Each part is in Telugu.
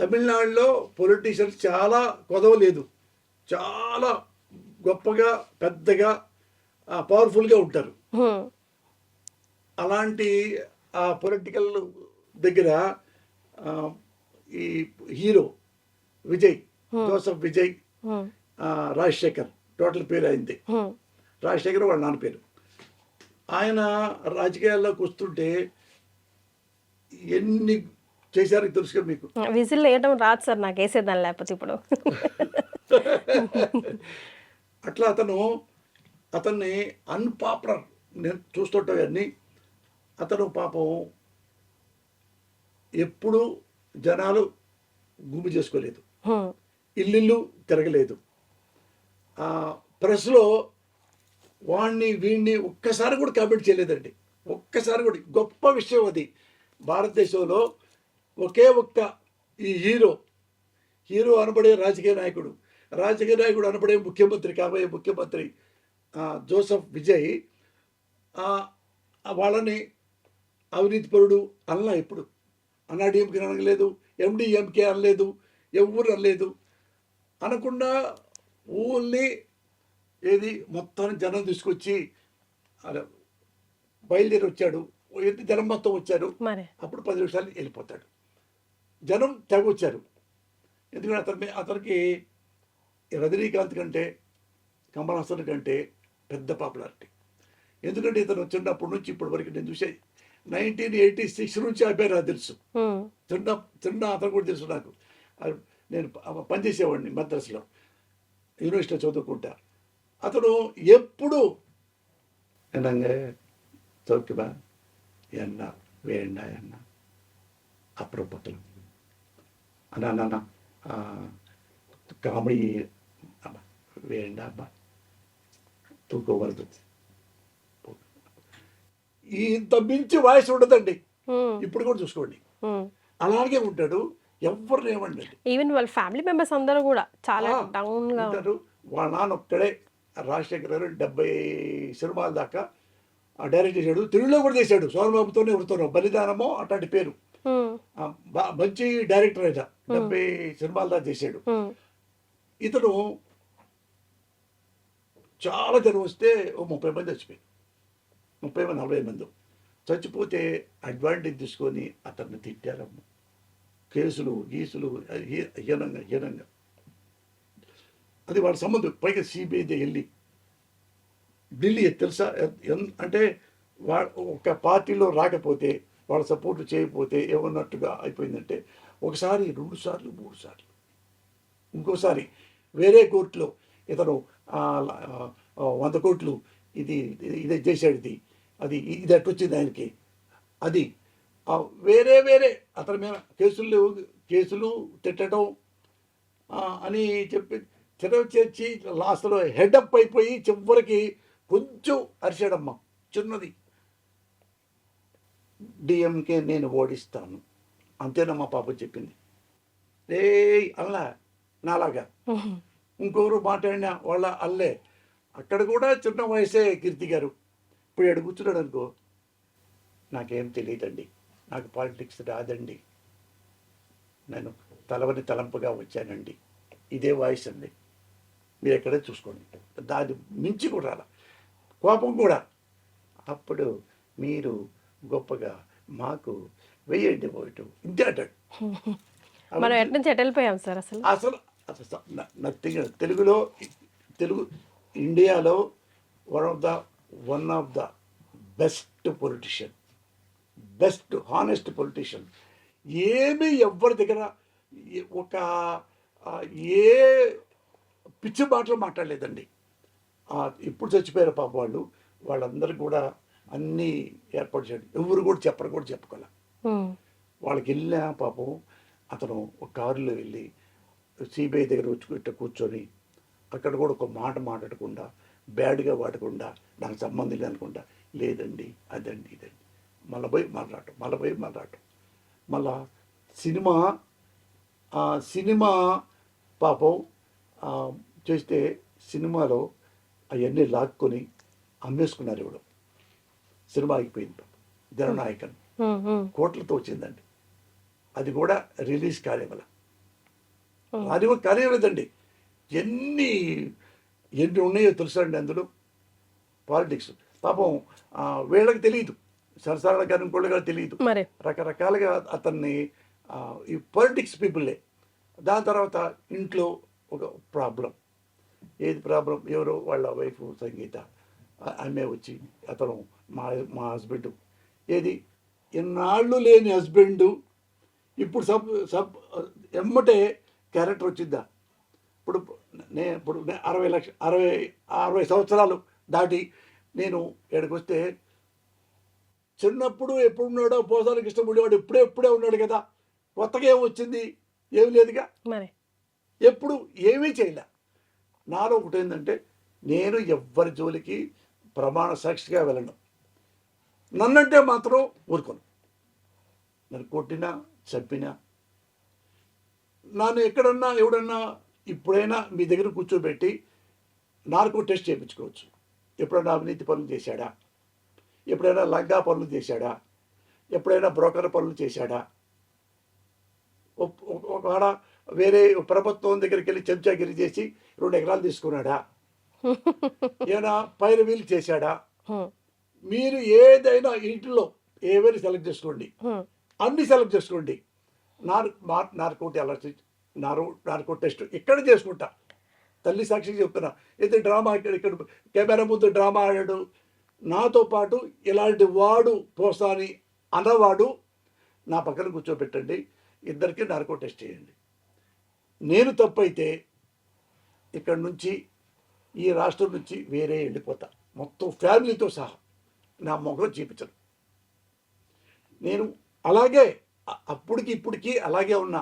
తమిళనాడులో పొలిటీషియన్స్ చాలా కొదవలేదు, చాలా గొప్పగా పెద్దగా పవర్ఫుల్గా ఉంటారు. అలాంటి ఆ పొలిటికల్ దగ్గర ఈ hero Vijay, Joseph Vijay, Rajasekhar, total పేరు అయింది రాజశేఖర్, వాళ్ళ నాన్న పేరు. ఆయన రాజకీయాల్లోకి వస్తుంటే ఎన్ని చేశారో తెలుసుగా మీకు. విజిల్ వేయడం రాదు సార్ నాకు, వేసేదాన్ని లేకపోతే ఇప్పుడు. అట్లా అతన్ని అన్పాపులర్ నేను చూస్తుంటాం అన్నీ. అతను పాపం ఎప్పుడు జనాలు గుమి చేసుకోలేదు, ఇల్లు తిరగలేదు, ప్రెస్లో వాడిని వీడిని ఒక్కసారి కూడా కామెంట్ చేయలేదండి. ఒక్కసారి కూడా. గొప్ప విషయం అది. భారతదేశంలో ఒకే ఒక్క ఈ హీరో అనబడే రాజకీయ నాయకుడు అనబడే ముఖ్యమంత్రి, కాబోయే ముఖ్యమంత్రి జోసఫ్ విజయ్ వాళ్ళని అవినీతిపరుడు అనలా. ఎప్పుడు అన్నాడీఎంకే అనలేదు, ఎండిఎంకే అనలేదు, ఎవరు అనలేదు. అనకుండా ఓన్లీ ఏది మొత్తం జనం తీసుకొచ్చి బయలుదేరి వచ్చాడు. జనం మొత్తం వచ్చారు, అప్పుడు 10 నిమిషాలు వెళ్ళిపోతాడు. జనం తెగ వచ్చారు. ఎందుకంటే అతనికి రజనీకాంత్ కంటే కమల్ హాసన్ కంటే పెద్ద పాపులారిటీ. ఎందుకంటే ఇతను చిన్నప్పటి నుంచి ఇప్పటి వరకు నేను చూసే 1986 నుంచి అబ్బాయి నాకు తెలుసు. చిన్న అతను కూడా తెలుసు నాకు. నేను పనిచేసేవాడిని మద్రాసులో, యూనివర్సిటీలో చదువుకుంటా. అతను ఎప్పుడు என்னங்க சௌக்கியமா என்ன வேண்டா என்ன அப்புறம் பார்க்கலாம் அண்ணா காமெடி வேண்டாம் తూకం వరదు. ఇంత మించి వాయిస్ ఉండదండి. ఇప్పుడు కూడా చూసుకోండి, అలాగే ఉంటాడు. ఎవరు ఏమండి, ఈవెన్ వాళ్ళ ఫ్యామిలీ మెంబర్స్ అందరూ కూడా చాలా డౌన్ గా ఉంటారు. వాళ్ళ నాన్న ఒక్కడే రాజశేఖర్ గారు 70 సినిమాల దాకా డైరెక్ట్ చేశాడు. తెలుగులో కూడా చేశాడు. సోమబాబుతోనే వృత్తం బలిదానమో అట్లాంటి పేరు. మంచి డైరెక్టర్ అయినా 70 సినిమాల దాకా చేశాడు. ఇతను చాలా జనం వస్తే ఓ 30 మంది చచ్చిపోయారు. 30-40 మంది చచ్చిపోతే అడ్వాంటేజ్ తీసుకొని అతన్ని తిట్టారమ్మ. కేసులు గీసులు హీనంగా. అది వాళ్ళ సంబంధం. పైగా సిబిఐ వెళ్ళి ఢిల్లీ తెలుసా అంటే ఒక పార్టీలో రాకపోతే వాళ్ళ సపోర్ట్ చేయకపోతే ఏమన్నట్టుగా అయిపోయిందంటే ఒకసారి 2 సార్లు 3 సార్లు. ఇంకోసారి వేరే కోర్టులో ఇతను 100 కోట్లు ఇది చేశాడు, ఇది అట్టొచ్చింది ఆయనకి. అది వేరే అతని మీద కేసులు తిట్టడం అని చెప్పి చేర్చి లాస్ట్లో హెడప్ అయిపోయి చివరికి కొంచెం అరిచాడమ్మా, చిన్నది. డిఎంకే నేను ఓడిస్తాను అంతేనమ్మా పాప చెప్పింది. అల్లా నాలాగా ఇంకొకరు మాట్లాడినా వాళ్ళ అల్లే. అక్కడ కూడా చిన్న వయసే కీర్తి గారు. ఇప్పుడు ఎక్కడ కూర్చున్నాడు అనుకో, నాకేం తెలియదండి, నాకు పాలిటిక్స్ రాదండి, నేను తలంపుగా వచ్చానండి, ఇదే వాయిస్ అండి. మీరు ఎక్కడే చూసుకోండి. దాన్ని మించి కూడా రాల కోపం కూడా. అప్పుడు మీరు గొప్పగా మాకు వెయ్యండి ఓటు ఇంతే అంటాడు. మనం ఎట్ నుంచి వెళ్ళిపోయాం సార్. అసలు నథింగ్. తెలుగు ఇండియాలో one of the best politician, best honest politician. ఏమీ ఎవ్వరి దగ్గర ఒక ఏ పిచ్చి మాటలు మాట్లాడలేదండి. ఇప్పుడు చచ్చిపోయారు పాప వాళ్ళందరూ కూడా అన్నీ ఏర్పాటు చేయడం. ఎవరు కూడా చెప్పుకోలే. వాళ్ళకి వెళ్ళిన పాపం అతను ఒక కారులో వెళ్ళి సిబిఐ దగ్గర వచ్చి కూర్చొని అక్కడ కూడా ఒక మాట మాట్లాడకుండా, బ్యాడ్గా వాడకుండా, నాకు సంబంధం లేదనుకుంటా, లేదండి అదండి ఇదండి, మళ్ళీ పోయి మాట్లాడటం. మళ్ళా సినిమా పాపం చేస్తే సినిమాలో అవన్నీ లాక్కొని అమ్మేసుకున్నారు. ఇవ్వడం సినిమా ఆగిపోయింది. జననాయకన్ కోట్లతో వచ్చిందండి. అది కూడా రిలీజ్ కాలేవల. అది కలియలేదండి. ఎన్ని ఎన్ని ఉన్నాయో తెలుసా అండి అందులో పాలిటిక్స్. పాపం వీళ్ళకి తెలియదు, సరసాల గారి ఇంకోళ్ళగా తెలియదు, మరి రకరకాలుగా అతన్ని ఈ పొలిటిక్స్ పీపుల్లే. దాని తర్వాత ఇంట్లో ఒక ప్రాబ్లం. ఏది ప్రాబ్లం? ఎవరో వాళ్ళ వైఫ్ సంగీత, ఆమె వచ్చి అతను మా మా హస్బెండ్, ఏది ఎన్నాళ్ళు లేని హస్బెండు ఇప్పుడు ఎమ్మటే క్యారెక్టర్ వచ్చిద్దా? ఇప్పుడు ఇప్పుడు 60 సంవత్సరాలు దాటి నేను ఇక్కడికి వస్తే చిన్నప్పుడు ఎప్పుడున్నాడో పోసానికి ఇష్టపడేవాడు ఇప్పుడే ఉన్నాడు కదా. కొత్తగా ఏం వచ్చింది? ఏమి లేదుగా. మరి ఎప్పుడు ఏమీ చేయలే. నాలో ఒకటి ఏంటంటే, నేను ఎవ్వరి జోలికి ప్రమాణ సాక్షిగా వెళ్ళను. నన్నంటే మాత్రం ఊరుకోను. నన్ను కొట్టినా చంపినా, నన్ను ఎక్కడన్నా ఎవడన్నా ఇప్పుడైనా మీ దగ్గర కూర్చోబెట్టి నార్కో టెస్ట్ చేయించుకోవచ్చు. ఎప్పుడైనా అవినీతి పనులు చేశాడా? ఎప్పుడైనా లంగా పనులు చేశాడా? ఎప్పుడైనా బ్రోకర్ పనులు చేశాడా? ఒకవేళ వేరే ప్రభుత్వం దగ్గరికి వెళ్ళి చెంచాగిరి చేసి 2 ఎకరాలు తీసుకున్నాడా? ఏమైనా పైరవీలు చేశాడా? మీరు ఏదైనా ఇంట్లో ఏవైనా సెలెక్ట్ చేసుకోండి, అన్ని సెలెక్ట్ చేసుకోండి. నార్కో టెస్ట్ ఇక్కడ చేసుకుంటా. తల్లి సాక్షిగా చెప్తున్నా. అయితే డ్రామా ఇక్కడ కెమెరా ముందు డ్రామా ఆడాడు, నాతో పాటు ఇలాంటి వాడు పోసాని అన్నవాడు నా పక్కన కూర్చోబెట్టండి, ఇద్దరికి నార్కో టెస్ట్ చేయండి. నేను తప్పైతే ఇక్కడ నుంచి, ఈ రాష్ట్రం నుంచి వేరే వెళ్ళిపోతా, మొత్తం ఫ్యామిలీతో సహా. నా మొహం చూపించను. నేను అలాగే అప్పటికి ఇప్పటికీ అలాగే ఉన్నా.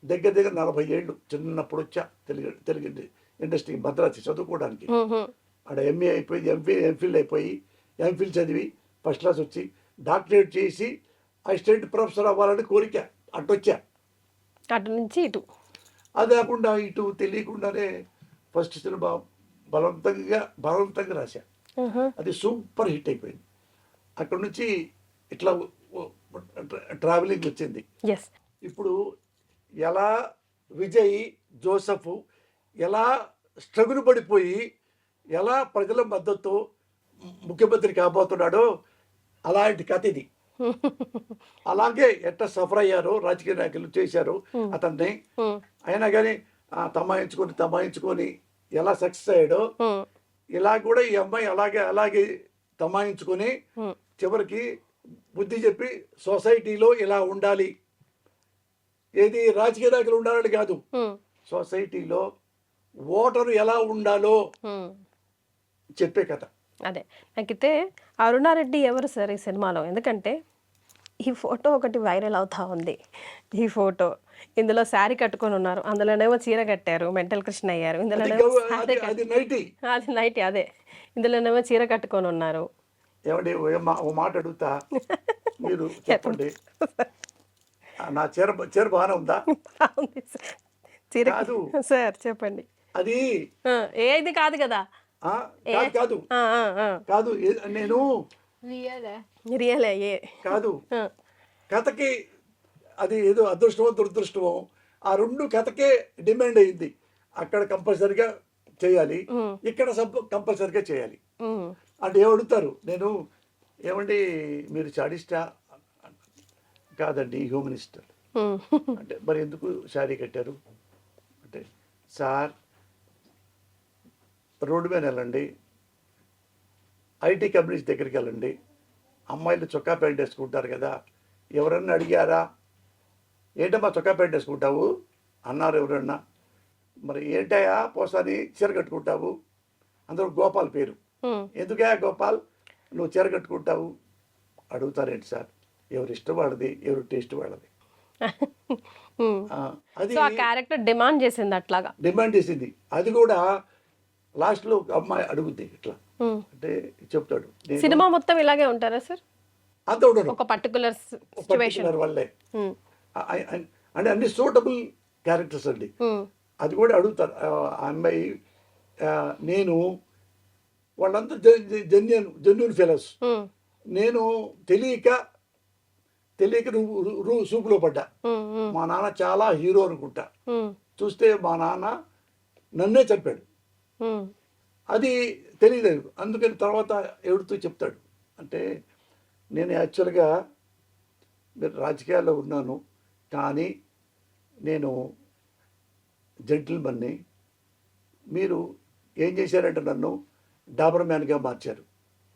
దగ్గర 40 ఏళ్ళు. చిన్నప్పుడు వచ్చా తెలుగు ఇండస్ట్రీ మద్రాసి చదువుకోవడానికి. అక్కడ ఎంఏ అయిపోయి ఎంఫిల్ అయిపోయి ఎంఫిల్ చదివి ఫస్ట్ క్లాస్ వచ్చి డాక్టరేట్ చేసి అసిస్టెంట్ ప్రొఫెసర్ అవ్వాలని కోరిక. అటొచ్చా. అటు నుంచి ఇటు. అది కాకుండా ఇటు తెలియకుండానే ఫస్ట్ సినిమా బలవంతంగా రాశా. అది సూపర్ హిట్ అయిపోయింది. అక్కడ నుంచి ఇట్లా ట్రావెలింగ్ వచ్చింది. ఇప్పుడు ఎలా విజయ్ జోసెఫ్ ఎలా స్ట్రగుల్ పడిపోయి ఎలా ప్రజల మద్దతు ముఖ్యమంత్రి కాబోతున్నాడో అలాంటి కథ ఇది. అలాగే ఎట్లా సఫర్ అయ్యారో రాజకీయ నాయకులు చేశారు అతన్ని. అయినా కానీ తమాయించుకొని ఎలా సక్సెస్ అయ్యాడో, ఇలా కూడా ఈ అమ్మాయి అలాగే తమాయించుకొని చివరికి బుద్ధి చెప్పి సొసైటీలో ఇలా ఉండాలి, ఏది రాజకీయ నాయకులు ఉండాలని కాదు, సొసైటీలో ఓటరు ఎలా ఉండాలో చెప్పే కథ. అదే నాకైతే అరుణారెడ్డి ఎవరు సార్ ఈ సినిమాలో? ఎందుకంటే ఈ ఫోటో ఒకటి వైరల్ అవుతా ఉంది. ఈ ఫోటో ఇందులో శారీ కట్టుకొని ఉన్నారు, అందులోనేమో చీర కట్టారు, మెంటల్ కృష్ణ అయ్యారు. ఇందులోనేమో అది నైటీ. అదే ఇందులోనేమో చీర కట్టుకొని ఉన్నారు. ఏమండి ఓ మాట అడుగుతా, మీరు చెప్పండి. నా చీర బాగానే ఉందా? చీర కాదు సార్, చెప్పండి. అది ఏది కాదు కదా. కాదు నేను రియలే కాదు. కథకి అది ఏదో అదృష్టమో దురదృష్టమో, ఆ 2 కథకే డిమాండ్ అయింది. అక్కడ కంపల్సరిగా చేయాలి, ఇక్కడ కంపల్సరిగా చేయాలి అంటే ఏమడుగుతారు. నేను ఏమండి మీరు చాడిస్టా? కాదండి హ్యూమనిస్ట్. అంటే మరి ఎందుకు శారీ కట్టారు అంటే, సార్ రోడ్డు మీద వెళ్ళండి, ఐటీ కంపెనీస్ దగ్గరికి వెళ్ళండి, అమ్మాయిలు చొక్కా ప్యాంట్ వేసుకుంటారు కదా, ఎవరన్నా అడిగారా ఏంటమ్మా చొక్కా ప్యాంట్ వేసుకుంటావు అన్నారు ఎవరన్నా? మరి ఏంటయ్యా పోసాని చీర కట్టుకుంటావు? అందరూ గోపాల్ పేరు, ఎందుకయ్యా గోపాల్ నువ్వు చీర కట్టుకుంటావు అడుగుతారేంటి సార్? ఎవరి ఇష్టం వాళ్ళది, ఎవరి టేస్ట్ వాళ్ళది. అది క్యారెక్టర్ డిమాండ్ చేసింది, అట్లాగా డిమాండ్ చేసింది. అది కూడా లాస్ట్లో ఒక అమ్మాయి అడుగుద్ది ఇట్లా అంటే చెప్తాడు. సినిమా మొత్తం ఇలాగే ఉంటారా సార్? అంత ఉండదు, ఒక పర్టికులర్ వల్లే అంటే అన్ని సూటబుల్ క్యారెక్టర్స్ అండి. అది కూడా అడుగుతారు ఆ అమ్మాయి. నేను వాళ్ళంతా జెన్యూన్ ఫెలోస్. నేను తెలియక నువ్వు సూపులో పడ్డా. మా నాన్న చాలా హీరో అనుకుంటా, చూస్తే మా నాన్న నన్నే చంపాడు. ఉమ్, అది తెలియలేదు. అందుకని తర్వాత ఎవరితో చెప్తాడు అంటే, నేను యాక్చువల్గా మీరు రాజకీయాల్లో ఉన్నాను, కానీ నేను జెంటిల్మన్ని. మీరు ఏం చేశారంటే నన్ను డాబర్ మ్యాన్గా మార్చారు.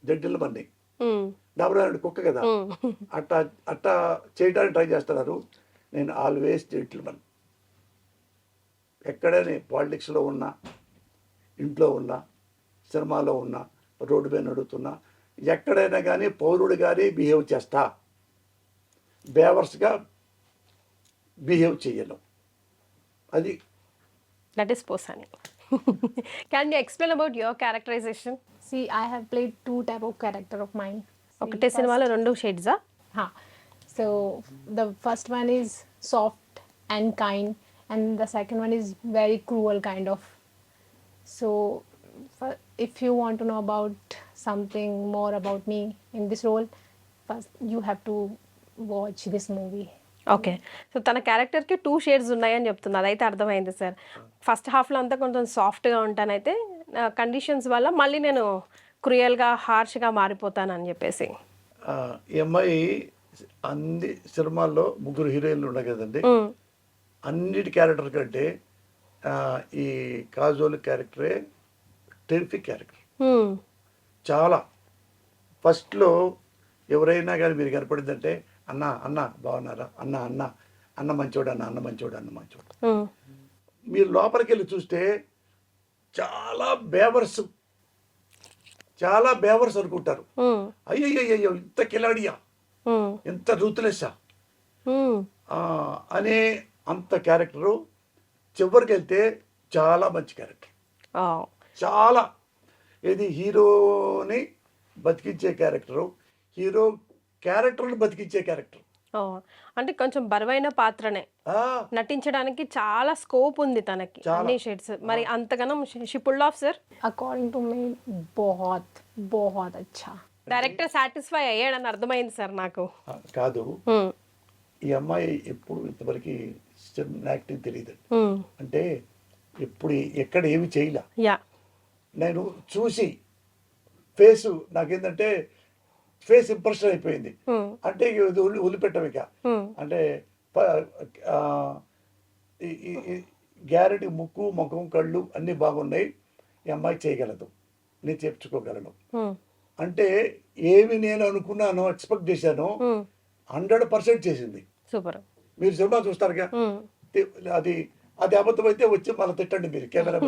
జెంటిల్మన్ని, ఉమ్, డాబర్ మ్యాన్ అంటే కుక్క కదా, ఉమ్. అట్టా అట్టా చేయడానికి ట్రై చేస్తున్నారు. నేను ఆల్వేస్ జెంటిల్మన్. ఎక్కడైనా పాలిటిక్స్లో ఉన్నా, ఇంట్లో ఉన్నా, సినిమాలో ఉన్నా, రోడ్డు మీద నడుస్తున్నా, ఎక్కడైనా కానీ పౌరుడు కానీ బిహేవ్ చేస్తా. బేవర్స్గా బిహేవ్ చేయను. అది That is Posani. Can you explain about your characterization? See, I have played two type of character of mine. See, ఒకటే సినిమాలో 2 షేడ్సా? Huh. So the first one is soft and kind, and the second one is very cruel kind of. So, if you want to know about something more about me in this role, first you have to watch this movie. Okay. So తన క్యారెక్టర్కి 2 షేడ్స్ ఉన్నాయని చెప్తుంది. అదైతే అర్థమైంది సార్. ఫస్ట్ హాఫ్లో అంతా కొంచెం సాఫ్ట్గా ఉంటానైతే కండిషన్స్ వల్ల మళ్ళీ నేను క్రూయల్గా హార్ష్గా మారిపోతానని చెప్పేసి. ఈ అమ్మాయి అన్ని సినిమాల్లో 3 హీరోయిన్లు ఉన్నాయి కదండి. ఉమ్, అన్నిటి క్యారెక్టర్ కంటే ఈ కాజోల్ క్యారెక్టరే టెరిఫిక్ క్యారెక్టర్. ఉమ్, చాలా ఫస్ట్లో ఎవరైనా కానీ మీరు కనపడిందంటే, అన్న అన్న బాగున్నారా, అన్న అన్న అన్న మంచోడు, అన్న అన్న మంచోడు, అన్న మంచోడు. ఉమ్, మీరు లోపలికి వెళ్ళి చూస్తే చాలా బేవర్స్, చాలా బేవర్స్ అనుకుంటారు. ఉమ్, అయ్యయ్యో ఇంత కిలాడియా, ఉమ్, ఎంత రూత్లెస్సా ఉమ్, అనే అంత క్యారెక్టరు. చివరికి వెళ్తే చాలా మంచి క్యారెక్టర్. ఆ, చాలా ఇది హీరోని బతికించే క్యారెక్టరు, హీరో క్యారెక్టర్ని బతికించే క్యారెక్టర్. ఆ. అంటే కొంచెం బరువైన పాత్రనే నటించడానికి చాలా స్కోప్ ఉంది తనకి. చాలా. అన్ని షేడ్స్ మరి అంతగానం she pulled off sir. According to me, बहुत अच्छा. డైరెక్టర్ సాటిస్ఫై అయ్యాడని అర్థమైంది సార్ నాకు. కాదు, ఉమ్, ఈ అమ్మాయి ఎప్పుడు ఇంతవరకు యాక్టింగ్ తెలియదు. ఉమ్, అంటే ఎప్పుడు ఎక్కడ ఏమి చేయలే. యా. నేను చూసి ఫేసు నాకేంటంటే ఫేస్ ఇంప్రెషన్ అయిపోయింది. ఉమ్, అంటే ఇక ఇది వదిలిపెట్టం ఇక. ఉమ్, అంటే గ్యారెంటీ ముక్కు, ముఖం, కళ్ళు అన్నీ బాగున్నాయి, ఈ అమ్మాయి చేయగలదు, నేను చెప్పుకోగలను. ఉమ్, అంటే ఏమి నేను అనుకున్నానో, ఎక్స్పెక్ట్ చేశానో ఉమ్, 100% చేసింది. సూపర్. మీరు సినిమా చూస్తారుగా, ఉమ్. అది అది అబద్ధమైతే వచ్చి మళ్ళీ తిట్టండి మీరు కెమెరా